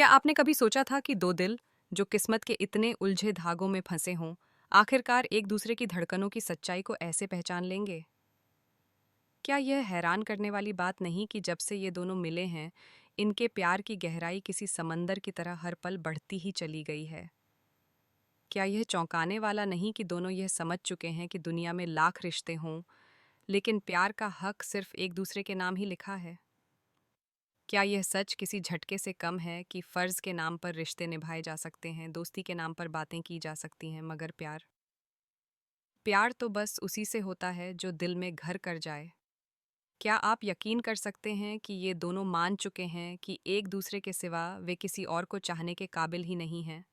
क्या आपने कभी सोचा था कि दो दिल, जो किस्मत के इतने उलझे धागों में फंसे हों, आखिरकार एक दूसरे की धड़कनों की सच्चाई को ऐसे पहचान लेंगे? क्या यह हैरान करने वाली बात नहीं कि जब से ये दोनों मिले हैं, इनके प्यार की गहराई किसी समंदर की तरह हर पल बढ़ती ही चली गई है? क्या यह चौंकाने वाला नहीं कि दोनों यह समझ चुके हैं कि दुनिया में लाख रिश्ते हों, लेकिन प्यार का हक सिर्फ एक दूसरे के नाम ही लिखा है? क्या यह सच किसी झटके से कम है कि फर्ज के नाम पर रिश्ते निभाए जा सकते हैं, दोस्ती के नाम पर बातें की जा सकती हैं, मगर प्यार प्यार तो बस उसी से होता है जो दिल में घर कर जाए। क्या आप यकीन कर सकते हैं कि ये दोनों मान चुके हैं कि एक दूसरे के सिवा वे किसी और को चाहने के काबिल ही नहीं हैं?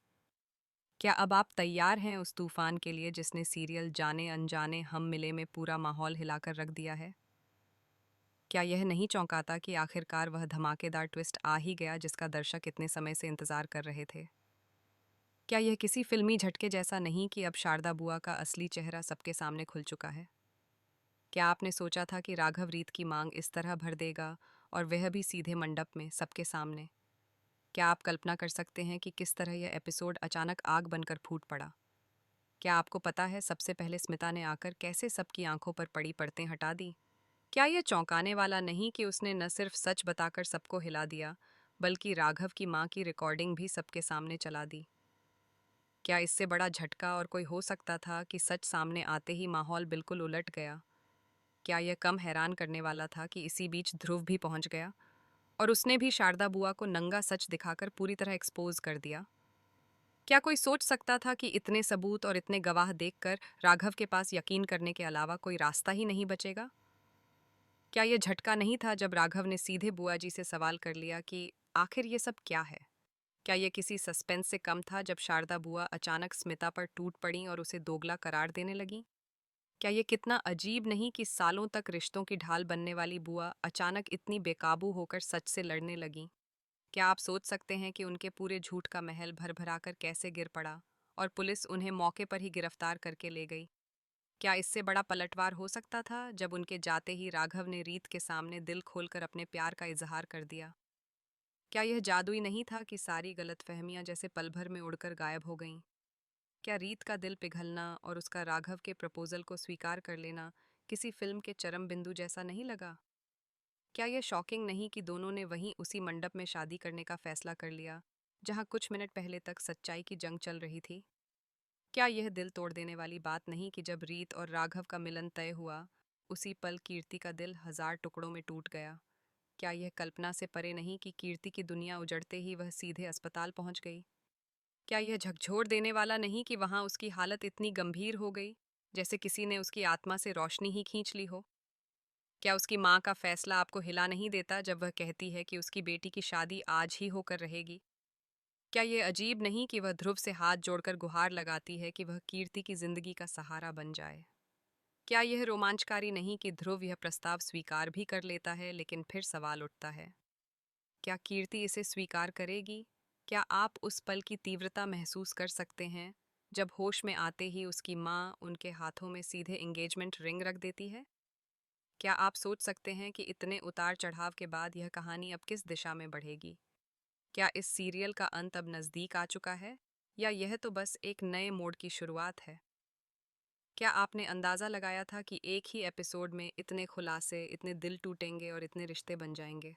क्या अब आप तैयार हैं उस तूफान के लिए जिसने सीरियल जाने अनजाने हम मिले में पूरा माहौल हिलाकर रख दिया है? क्या यह नहीं चौंकाता कि आखिरकार वह धमाकेदार ट्विस्ट आ ही गया जिसका दर्शक इतने समय से इंतजार कर रहे थे? क्या यह किसी फिल्मी झटके जैसा नहीं कि अब शारदा बुआ का असली चेहरा सबके सामने खुल चुका है? क्या आपने सोचा था कि राघव रीत की मांग इस तरह भर देगा, और वह भी सीधे मंडप में सबके सामने? क्या आप कल्पना कर सकते हैं कि किस तरह यह एपिसोड अचानक आग बनकर फूट पड़ा? क्या आपको पता है सबसे पहले स्मिता ने आकर कैसे सबकी आंखों पर पड़ी परतें हटा दी? क्या यह चौंकाने वाला नहीं कि उसने न सिर्फ सच बताकर सबको हिला दिया, बल्कि राघव की मां की रिकॉर्डिंग भी सबके सामने चला दी? क्या इससे बड़ा झटका और कोई हो सकता था कि सच सामने आते ही माहौल बिल्कुल उलट गया? क्या यह कम हैरान करने वाला था कि इसी बीच ध्रुव भी पहुंच गया, और उसने भी शारदा बुआ को नंगा सच दिखाकर पूरी तरह एक्सपोज कर दिया? क्या कोई सोच सकता था कि इतने सबूत और इतने गवाह देखकर राघव के पास यकीन करने के अलावा कोई रास्ता ही नहीं बचेगा? क्या यह झटका नहीं था जब राघव ने सीधे बुआ जी से सवाल कर लिया कि आखिर ये सब क्या है? क्या यह किसी सस्पेंस से कम था जब शारदा बुआ अचानक स्मिता पर टूट पड़ी और उसे दोगला करार देने लगी? क्या ये कितना अजीब नहीं कि सालों तक रिश्तों की ढाल बनने वाली बुआ अचानक इतनी बेकाबू होकर सच से लड़ने लगी? क्या आप सोच सकते हैं कि उनके पूरे झूठ का महल भर भराकर कैसे गिर पड़ा, और पुलिस उन्हें मौके पर ही गिरफ्तार करके ले गई? क्या इससे बड़ा पलटवार हो सकता था जब उनके जाते ही राघव ने रीत के सामने दिल खोलकर अपने प्यार का इजहार कर दिया? क्या यह जादुई नहीं था कि सारी गलतफहमियां जैसे पल भर में उड़कर गायब हो गईं? क्या रीत का दिल पिघलना और उसका राघव के प्रपोजल को स्वीकार कर लेना किसी फिल्म के चरम बिंदु जैसा नहीं लगा? क्या यह शॉकिंग नहीं कि दोनों ने वहीं उसी मंडप में शादी करने का फैसला कर लिया, जहां कुछ मिनट पहले तक सच्चाई की जंग चल रही थी? क्या यह दिल तोड़ देने वाली बात नहीं कि जब रीत और राघव का मिलन तय हुआ, उसी पल कीर्ति का दिल हजार टुकड़ों में टूट गया? क्या यह कल्पना से परे नहीं कि कीर्ति की दुनिया उजड़ते ही वह सीधे अस्पताल पहुंच गई? क्या यह झकझोर देने वाला नहीं कि वहां उसकी हालत इतनी गंभीर हो गई, जैसे किसी ने उसकी आत्मा से रोशनी ही खींच ली हो? क्या उसकी माँ का फैसला आपको हिला नहीं देता जब वह कहती है कि उसकी बेटी की शादी आज ही होकर रहेगी? क्या यह अजीब नहीं कि वह ध्रुव से हाथ जोड़कर गुहार लगाती है कि वह कीर्ति की जिंदगी का सहारा बन जाए? क्या यह रोमांचकारी नहीं कि ध्रुव यह प्रस्ताव स्वीकार भी कर लेता है, लेकिन फिर सवाल उठता है, क्या कीर्ति इसे स्वीकार करेगी? क्या आप उस पल की तीव्रता महसूस कर सकते हैं जब होश में आते ही उसकी माँ उनके हाथों में सीधे एंगेजमेंट रिंग रख देती है? क्या आप सोच सकते हैं कि इतने उतार चढ़ाव के बाद यह कहानी अब किस दिशा में बढ़ेगी? क्या इस सीरियल का अंत अब नज़दीक आ चुका है, या यह तो बस एक नए मोड़ की शुरुआत है? क्या आपने अंदाज़ा लगाया था कि एक ही एपिसोड में इतने खुलासे, इतने दिल टूटेंगे और इतने रिश्ते बन जाएंगे?